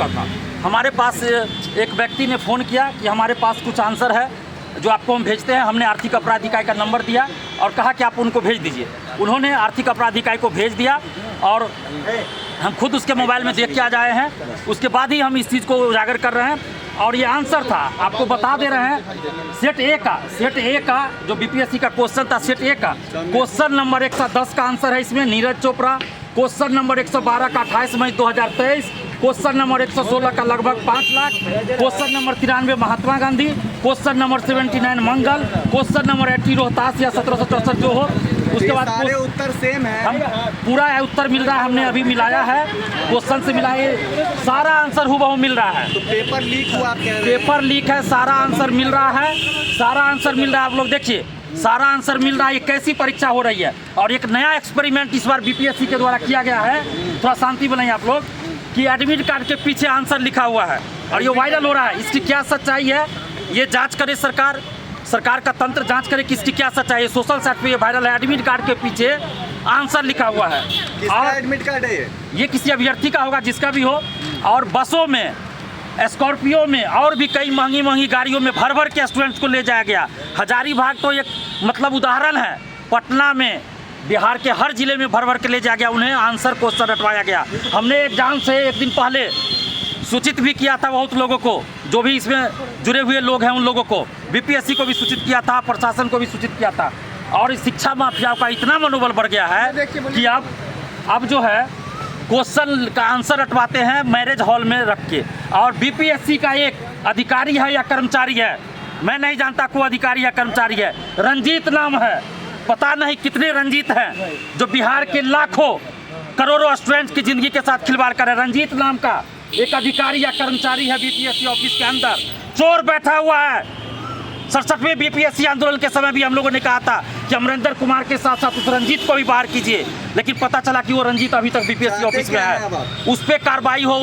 होता था। हमारे पास एक व्यक्ति ने फ़ोन किया कि हमारे पास कुछ आंसर है जो आपको हम भेजते हैं। हमने आर्थिक अपराध इकाई का नंबर दिया और कहा कि आप उनको भेज दीजिए। उन्होंने आर्थिक अपराध इकाई को भेज दिया और हम खुद उसके मोबाइल में देख के आ जाए हैं। उसके बाद ही हम इस चीज़ को उजागर कर रहे हैं और ये आंसर था, आपको बता दे रहे हैं। सेट ए का जो बीपीएससी का क्वेश्चन था, सेट ए का क्वेश्चन नंबर 110 का आंसर है इसमें नीरज चोपड़ा। क्वेश्चन नंबर 112 का 28 मई 2023। क्वेश्चन नंबर 116 का लगभग 5 lakh. Question number 93 Mahatma Gandhi. Question number 79 मंगल। क्वेश्चन नंबर 80 रोहतास या 1764 जो हो। उसके बाद सारे उत्तर सेम है, हम पूरा उत्तर मिल रहा है, हमने अभी मिलाया है, क्वेश्चन से मिलाए, सारा आंसर हूबहू मिल रहा है। तो पेपर लीक हुआ, आप कह रहे हैं? पेपर लीक है, सारा आंसर मिल रहा है, सारा आंसर मिल रहा है। आप लोग देखिए, सारा आंसर मिल रहा है। ये कैसी परीक्षा हो रही है और एक नया एक्सपेरिमेंट इस बार बीपीएससी के द्वारा किया गया है। थोड़ा शांति बनाइए आप लोग कि एडमिट कार्ड के पीछे आंसर लिखा हुआ है और ये वायरल हो रहा है। इसकी क्या सच्चाई है ये जांच करे सरकार, सरकार का तंत्र जांच करे कि इसकी क्या सच्चाई है। सोशल साइट पे ये वायरल है, एडमिट कार्ड के पीछे आंसर लिखा हुआ है। किसका एडमिट कार्ड है ये किसी अभ्यर्थी का होगा, जिसका भी हो। और बसों में, स्कॉर्पियो में और भी कई महंगी महंगी गाड़ियों में भर भर के स्टूडेंट्स को ले जाया गया। हजारीबाग तो एक मतलब उदाहरण है। पटना में, बिहार के हर जिले में भर भर के ले जाया गया, उन्हें आंसर क्वेश्चन रटवाया गया। हमने एग्जाम से एक दिन पहले सूचित भी किया था बहुत लोगों को, जो भी इसमें जुड़े हुए लोग हैं उन लोगों को, बीपीएससी को भी सूचित किया था, प्रशासन को भी सूचित किया था। और इस शिक्षा माफियाओं का इतना मनोबल बढ़ गया है कि अब जो है क्वेश्चन का आंसर रटवाते हैं मैरिज हॉल में रख के। और बीपीएससी का एक अधिकारी है या कर्मचारी है, मैं नहीं जानता कोई अधिकारी या कर्मचारी है, रंजीत नाम है, पता नहीं कितने रंजीत हैं, जो बिहार के लाखों करोड़ों स्टूडेंट्स की ज़िंदगी के साथ खिलवाड़ कर रहे हैं। रंजीत नाम का एक अधिकारी या कर्मचारी है बीपीएससी ऑफिस के अंदर, चोर बैठा हुआ है। 67वें बीपीएससी आंदोलन के समय भी हम लोगों ने कहा था कि अमरिंदर कुमार के साथ साथ उस रंजीत को भी बाहर कीजिए, लेकिन पता चला कि वो रंजीत अभी तक बीपीएससी ऑफिस में है। उस पर कार्रवाई हो,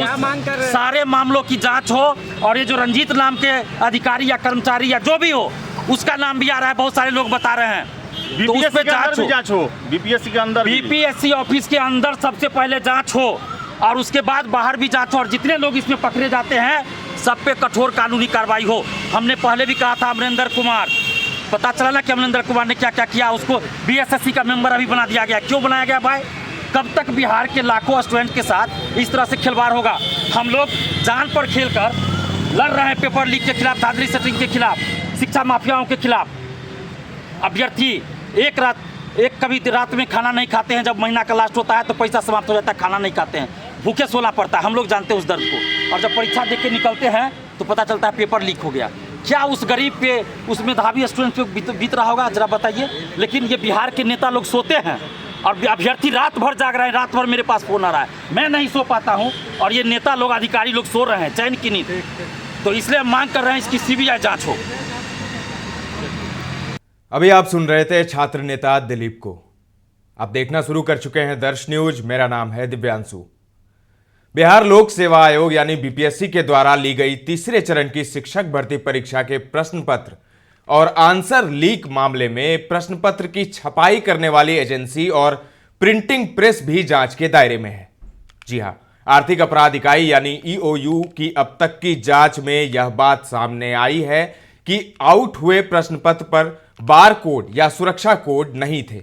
सारे मामलों की जांच हो और ये जो रंजीत नाम के अधिकारी या कर्मचारी या जो भी हो, उसका नाम भी आ रहा है, बहुत सारे लोग बता रहे हैं, तो उस पर जांच हो। बीपीएससी के अंदर, बीपीएससी ऑफिस के अंदर सबसे पहले जांच हो और उसके बाद बाहर भी जांच हो और जितने लोग इसमें पकड़े जाते हैं सब पे कठोर कानूनी कार्रवाई हो। हमने पहले भी कहा था अमरिंदर कुमार, पता चला ना कि अमरिंदर कुमार ने क्या क्या किया, उसको बीएसएससी का मेंबर अभी बना दिया गया। क्यों बनाया गया भाई? कब तक बिहार के लाखों स्टूडेंट के साथ इस तरह से खिलवाड़ होगा? हम लोग जान पर खेलकर लड़ रहे हैं पेपर लीक के खिलाफ, धांधली सेटिंग के खिलाफ, शिक्षा माफियाओं के खिलाफ। अभ्यर्थी एक कभी रात में खाना नहीं खाते हैं, जब महीना का लास्ट होता है तो पैसा समाप्त हो जाता है, खाना नहीं खाते हैं, भूखे सोना पड़ता है। हम लोग जानते हैं उस दर्द को। और जब परीक्षा देख के निकलते हैं तो पता चलता है पेपर लीक हो गया। क्या उस गरीब पे, उस मेधावी स्टूडेंट पे बीत रहा होगा, जरा बताइए। लेकिन ये बिहार के नेता लोग सोते हैं और अभ्यर्थी रात भर जाग रहे हैं, रात भर मेरे पास फोन आ रहा है, मैं नहीं सो पाता हूँ और ये नेता लोग, अधिकारी लोग सो रहे हैं चैन की नींद। तो इसलिए हम मांग कर रहे हैं इसकी सीबीआई जाँच हो। अभी आप सुन रहे थे छात्र नेता दिलीप को। आप देखना शुरू कर चुके हैं दर्श न्यूज। मेरा नाम है दिव्यांशु। बिहार लोक सेवा आयोग यानी बीपीएससी के द्वारा ली गई तीसरे चरण की शिक्षक भर्ती परीक्षा के प्रश्न पत्र और आंसर लीक मामले में प्रश्न पत्र की छपाई करने वाली एजेंसी और प्रिंटिंग प्रेस भी जांच के दायरे में है। जी हां, आर्थिक अपराध इकाई यानी ईओयू की अब तक की जांच में यह बात सामने आई है कि आउट हुए प्रश्न पत्र पर बार कोड या सुरक्षा कोड नहीं थे।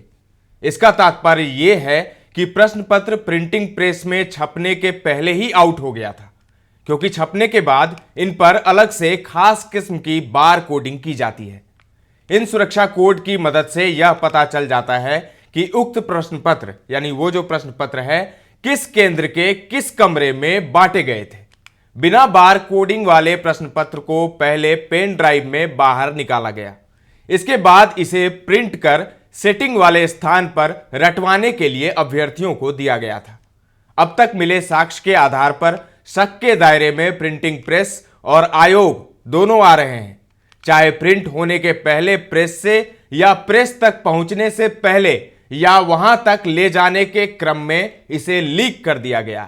इसका तात्पर्य यह है कि प्रश्न पत्र प्रिंटिंग प्रेस में छपने के पहले ही आउट हो गया था, क्योंकि छपने के बाद इन पर अलग से खास किस्म की बार कोडिंग की जाती है। इन सुरक्षा कोड की मदद से यह पता चल जाता है कि उक्त प्रश्न पत्र यानी वो जो प्रश्न पत्र है किस केंद्र के किस कमरे में बांटे गए थे। बिना बार कोडिंग वाले प्रश्न पत्र को पहले पेन ड्राइव में बाहर निकाला गया, इसके बाद इसे प्रिंट कर सेटिंग वाले स्थान पर रटवाने के लिए अभ्यर्थियों को दिया गया था। अब तक मिले साक्ष्य के आधार पर शक के दायरे में प्रिंटिंग प्रेस और आयोग दोनों आ रहे हैं, चाहे प्रिंट होने के पहले प्रेस से या प्रेस तक पहुंचने से पहले या वहां तक ले जाने के क्रम में इसे लीक कर दिया गया।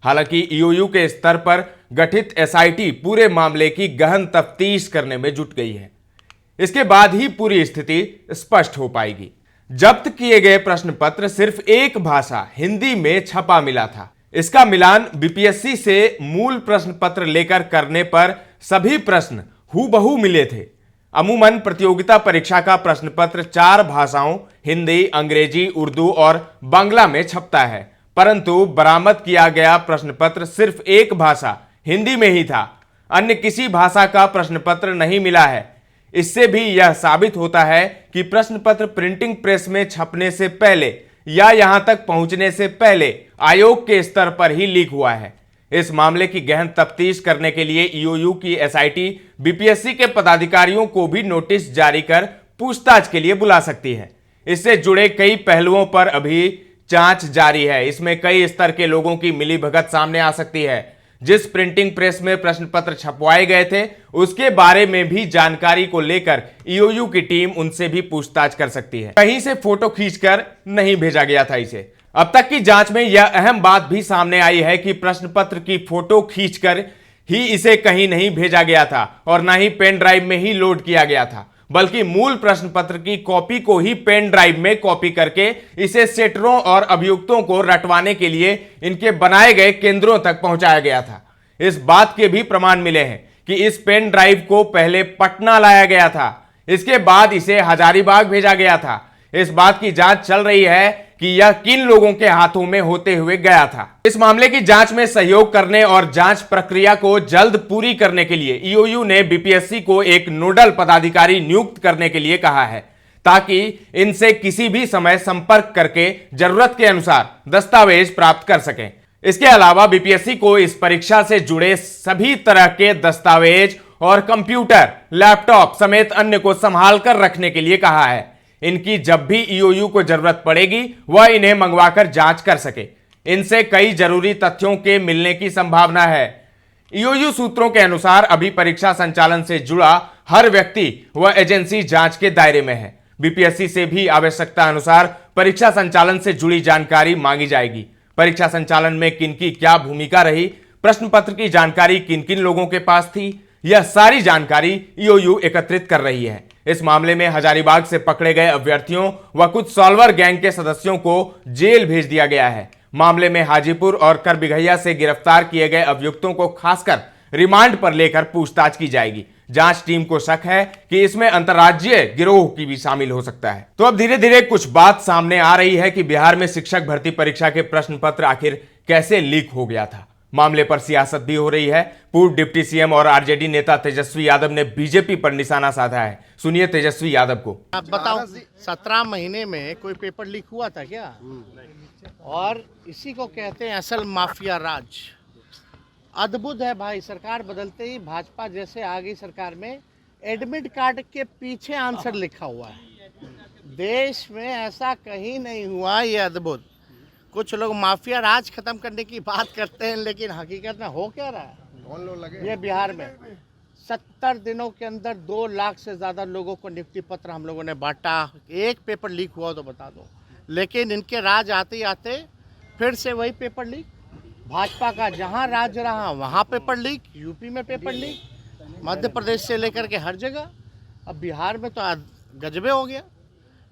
हालांकि ईओयू के स्तर पर गठित एसआईटी पूरे मामले की गहन तफ्तीश करने में जुट गई है। इसके बाद ही पूरी स्थिति स्पष्ट हो पाएगी। जब्त किए गए प्रश्न पत्र सिर्फ एक भाषा हिंदी में छपा मिला था। इसका मिलान बीपीएससी से मूल प्रश्न पत्र लेकर करने पर सभी प्रश्न हूबहू मिले थे। अमूमन प्रतियोगिता परीक्षा का प्रश्न पत्र 4 भाषाओं हिंदी, अंग्रेजी, उर्दू और बांग्ला में छपता है, परंतु बरामद किया गया प्रश्न पत्र सिर्फ एक भाषा हिंदी में ही था। अन्य किसी भाषा का प्रश्न पत्र नहीं मिला है। इससे भी यह साबित होता है कि प्रश्न पत्र प्रिंटिंग प्रेस में छपने से पहले या यहां तक पहुंचने से पहले आयोग के स्तर पर ही लीक हुआ है। इस मामले की गहन तफ्तीश करने के लिए ईओयू की एसआईटी बीपीएससी के पदाधिकारियों को भी नोटिस जारी कर पूछताछ के लिए बुला सकती है। इससे जुड़े कई पहलुओं पर अभी जांच जारी है। इसमें कई स्तर के लोगों की मिलीभगत सामने आ सकती है। जिस प्रिंटिंग प्रेस में प्रश्न पत्र छपवाए गए थे उसके बारे में भी जानकारी को लेकर ईओयू की टीम उनसे भी पूछताछ कर सकती है। कहीं से फोटो खींचकर नहीं भेजा गया था इसे। अब तक की जांच में यह अहम बात भी सामने आई है कि प्रश्न पत्र की फोटो खींचकर ही इसे कहीं नहीं भेजा गया था और न ही पेन ड्राइव में ही लोड किया गया था, बल्कि मूल प्रश्न पत्र की कॉपी को ही पेन ड्राइव में कॉपी करके इसे सेटरों और अभियुक्तों को रटवाने के लिए इनके बनाए गए केंद्रों तक पहुंचाया गया था। इस बात के भी प्रमाण मिले हैं कि इस पेन ड्राइव को पहले पटना लाया गया था, इसके बाद इसे हजारीबाग भेजा गया था। इस बात की जांच चल रही है कि यह किन लोगों के हाथों में होते हुए गया था। इस मामले की जांच में सहयोग करने और जांच प्रक्रिया को जल्द पूरी करने के लिए ईओयू ने बीपीएससी को एक नोडल पदाधिकारी नियुक्त करने के लिए कहा है, ताकि इनसे किसी भी समय संपर्क करके जरूरत के अनुसार दस्तावेज प्राप्त कर सकें। इसके अलावा बीपीएससी को इस परीक्षा से जुड़े सभी तरह के दस्तावेज और कंप्यूटर, लैपटॉप समेत अन्य को संभाल कर रखने के लिए कहा है। इनकी जब भी ईओयू को जरूरत पड़ेगी वह इन्हें मंगवाकर जांच कर सके। इनसे कई जरूरी तथ्यों के मिलने की संभावना है। ईओयू सूत्रों के अनुसार अभी परीक्षा संचालन से जुड़ा हर व्यक्ति व एजेंसी जांच के दायरे में है। बीपीएससी से भी आवश्यकता अनुसार परीक्षा संचालन से जुड़ी जानकारी मांगी जाएगी। परीक्षा संचालन में किनकी क्या भूमिका रही, प्रश्न पत्र की जानकारी किन किन लोगों के पास थी, यह सारी जानकारी ईओयू एकत्रित कर रही है। इस मामले में हजारीबाग से पकड़े गए अभ्यर्थियों व कुछ सॉल्वर गैंग के सदस्यों को जेल भेज दिया गया है। मामले में हाजीपुर और करबिघैया से गिरफ्तार किए गए अभियुक्तों को खासकर रिमांड पर लेकर पूछताछ की जाएगी। जांच टीम को शक है कि इसमें अंतर्राज्यीय गिरोह की भी शामिल हो सकता है। तो अब धीरे धीरे कुछ बात सामने आ रही है कि बिहार में शिक्षक भर्ती परीक्षा के प्रश्न पत्र आखिर कैसे लीक हो गया था। मामले पर सियासत भी हो रही है। पूर्व डिप्टी सीएम और आरजेडी नेता तेजस्वी यादव ने बीजेपी पर निशाना साधा है। सुनिए तेजस्वी यादव को। आप बताओ, 17 महीने में कोई पेपर लीक हुआ था क्या? और इसी को कहते हैं असल माफिया राज। अद्भुत है भाई, सरकार बदलते ही भाजपा जैसे आ गई सरकार में, एडमिट कार्ड के पीछे आंसर लिखा हुआ है। देश में ऐसा कहीं नहीं हुआ, ये अद्भुत। कुछ लोग माफिया राज खत्म करने की बात करते हैं, लेकिन हकीकत में हो क्या रहा है? कौन लोग लगे? ये बिहार में 70 दिनों के अंदर 2 लाख से ज़्यादा लोगों को नियुक्ति पत्र हम लोगों ने बांटा। एक पेपर लीक हुआ तो बता दो, लेकिन इनके राज आते ही आते फिर से वही पेपर लीक। भाजपा का जहाँ राज रहा वहाँ पेपर लीक, यूपी में पेपर लीक, मध्य प्रदेश से लेकर के हर जगह। अब बिहार में तो गजबे हो गया।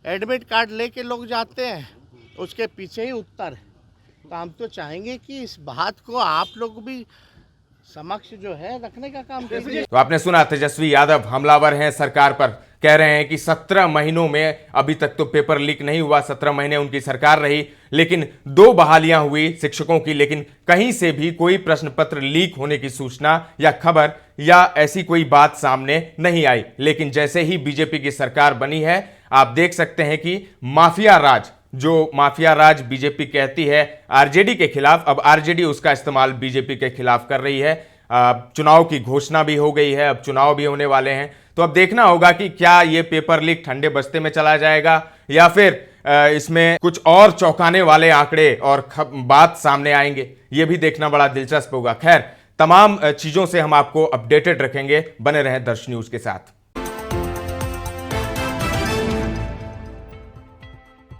एडमिट कार्ड लेके लोग जाते हैं, उसके पीछे ही उत्तर है। तो हम तो चाहेंगे कि इस बात को आप लोग भी समक्ष जो है रखने का काम कीजिए। तो आपने सुना, तेजस्वी यादव हमलावर हैं सरकार पर। कह रहे हैं कि 17 महीनों में अभी तक तो पेपर लीक नहीं हुआ। 17 महीने उनकी सरकार रही, लेकिन 2 बहालियां हुई शिक्षकों की, लेकिन कहीं से भी कोई प्रश्न पत्र लीक होने की सूचना या खबर या ऐसी कोई बात सामने नहीं आई। लेकिन जैसे ही बीजेपी की सरकार बनी है, आप देख सकते हैं कि माफिया राज, जो माफिया राज बीजेपी कहती है आरजेडी के खिलाफ, अब आरजेडी उसका इस्तेमाल बीजेपी के खिलाफ कर रही है। चुनाव की घोषणा भी हो गई है, अब चुनाव भी होने वाले हैं। तो अब देखना होगा कि क्या ये पेपर लीक ठंडे बस्ते में चला जाएगा या फिर इसमें कुछ और चौंकाने वाले आंकड़े और बात सामने आएंगे। ये भी देखना बड़ा दिलचस्प होगा। खैर, तमाम चीजों से हम आपको अपडेटेड रखेंगे। बने रहें दर्श न्यूज के साथ।